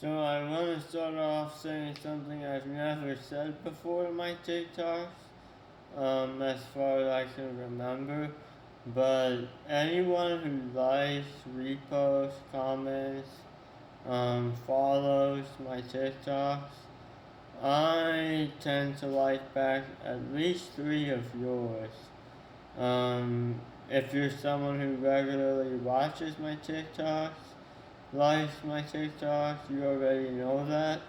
So I want to start off saying something I've never said before in my TikToks, as far as I can remember. But anyone who likes, reposts, comments, follows my TikToks, I tend to like back at least 3 of yours. If you're someone who regularly watches my TikToks, likes my TikToks, you already know that.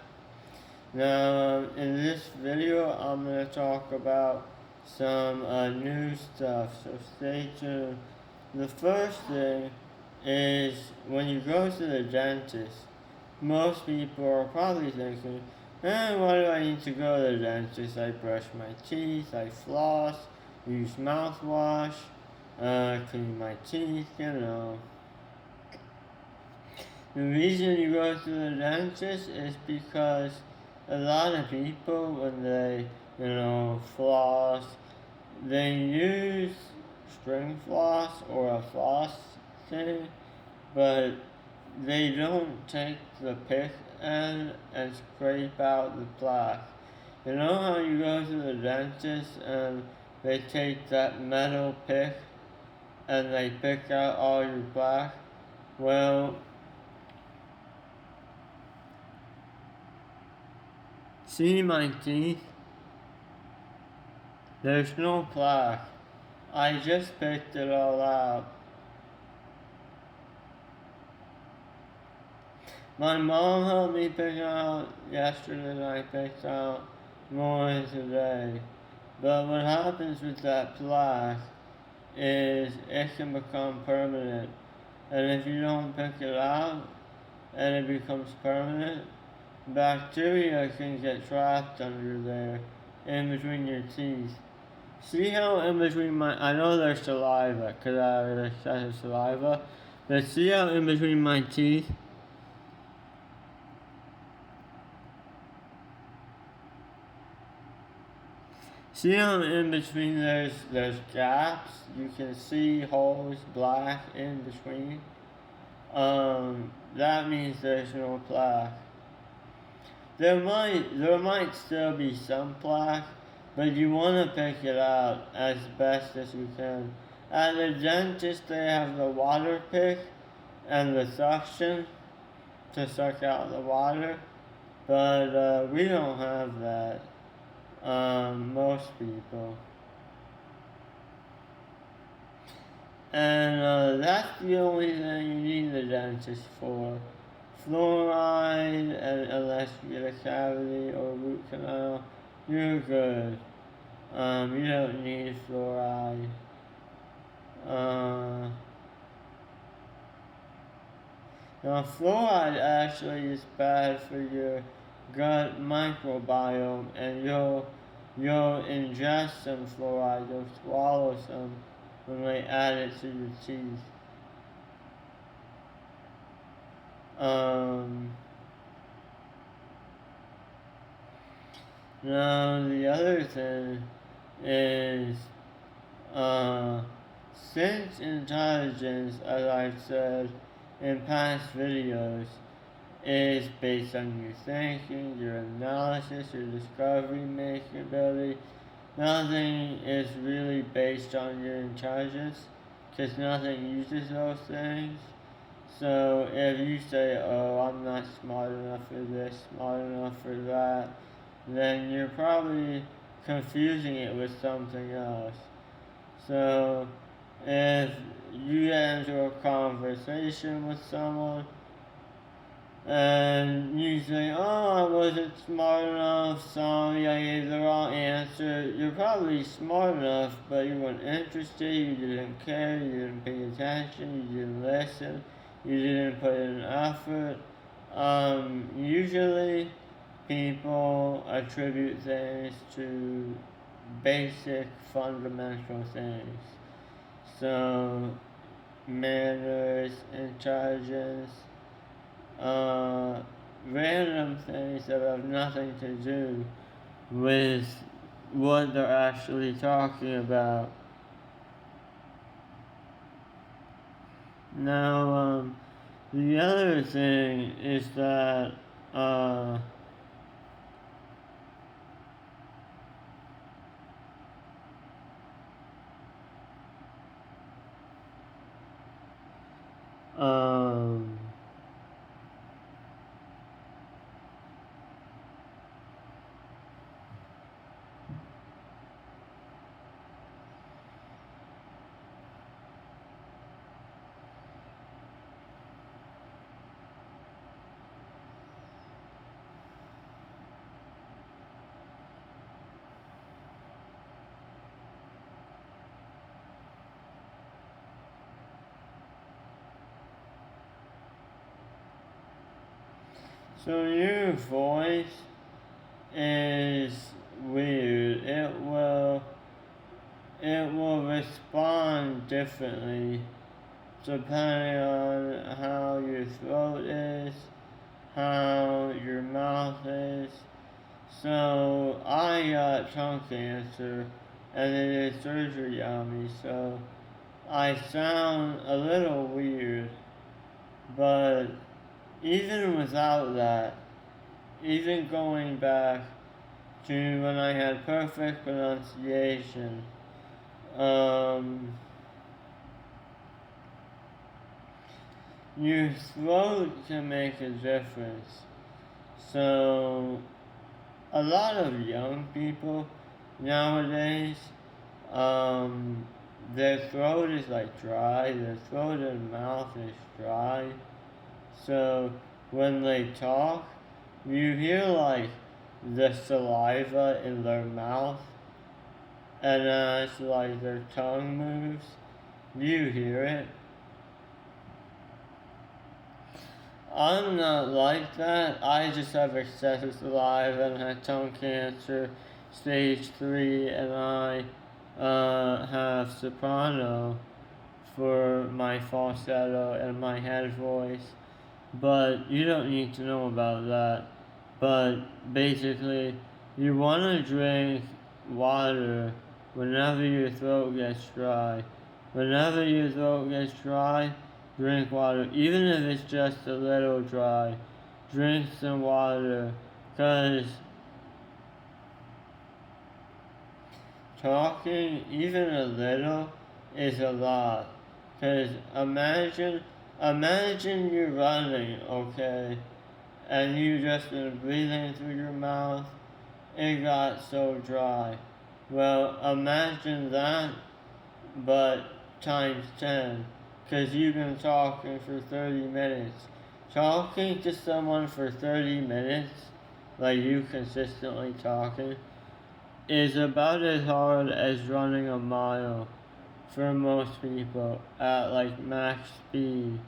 Now, in this video, I'm going to talk about some new stuff, so stay tuned. The first thing is when you go to the dentist, most people are probably thinking, why do I need to go to the dentist? I brush my teeth, I floss, use mouthwash, clean my teeth, The reason you go to the dentist is because a lot of people, when they, floss, they use string floss or a floss thing, but they don't take the pick end and scrape out the plaque. You know how you go to the dentist and they take that metal pick and they pick out all your plaque? Well, see my teeth? There's no plaque. I just picked it all out. My mom helped me pick out yesterday and I picked out more today. But what happens with that plaque is it can become permanent. And if you don't pick it out and it becomes permanent, bacteria can get trapped under there in between your teeth. See how in between I know there's saliva, because I already said saliva, but see how in between my teeth, see how in between there's gaps, you can see holes black in between, that means there's no plaque. There might still be some plaque, but you want to pick it out as best as you can. At the dentist, they have the water pick and the suction to suck out the water, but we don't have that. Most people. And that's the only thing you need the dentist for. Fluoride, and unless you get a cavity or root canal, you're good. You don't need fluoride. Now, fluoride actually is bad for your gut microbiome, and you'll ingest some fluoride, you'll swallow some when they add it to your teeth. Now the other thing is, since intelligence, as I've said in past videos, is based on your thinking, your analysis, your discovery making ability, nothing is really based on your intelligence, because nothing uses those things. So if you say, oh, I'm not smart enough for this, smart enough for that, then you're probably confusing it with something else. So if you get into a conversation with someone and you say, oh, I wasn't smart enough, sorry, I gave the wrong answer, you're probably smart enough, but you weren't interested, you didn't care, you didn't pay attention, you didn't listen, you didn't put in effort. Usually people attribute things to basic fundamental things. So manners, intelligence, random things that have nothing to do with what they're actually talking about. Now, the other thing is that uh, um, so your voice is weird. It will respond differently depending on how your throat is, how your mouth is. So I got tongue cancer and they did surgery on me, so I sound a little weird, but even without that, even going back to when I had perfect pronunciation, um, your throat can make a difference. So, a lot of young people nowadays, um, their throat is like dry, their throat and mouth is dry. So, when they talk, you hear like the saliva in their mouth, and as like their tongue moves, you hear it. I'm not like that. I just have excessive saliva and had tongue cancer, stage 3, and I have soprano for my falsetto and my head voice. But you don't need to know about that. But basically, you want to drink water whenever your throat gets dry. Whenever your throat gets dry, drink water. Even if it's just a little dry, drink some water. Because talking, even a little, is a lot. Because imagine you're running, okay? And you just been breathing through your mouth, it got so dry. Well, imagine that, but times 10, because you've been talking for 30 minutes. Talking to someone for 30 minutes, like you consistently talking, is about as hard as running a mile for most people at like max speed.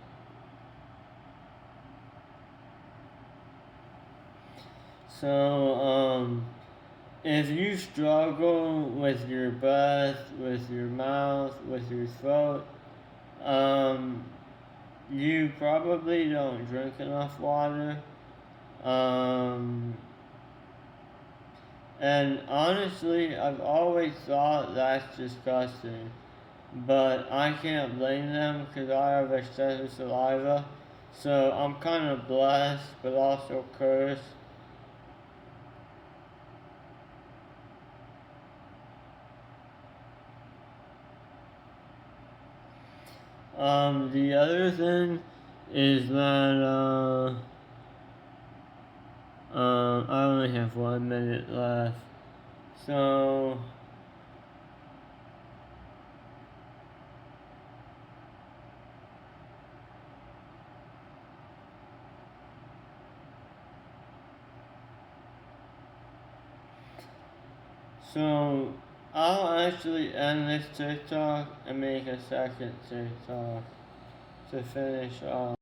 So, if you struggle with your breath, with your mouth, with your throat, um, you probably don't drink enough water. Um, and honestly, I've always thought that's disgusting. But I can't blame them because I have excessive saliva. So I'm kind of blessed, but also cursed. The other thing is that I only have 1 minute left. So, so I'll actually end this TikTok and make a second TikTok to finish off.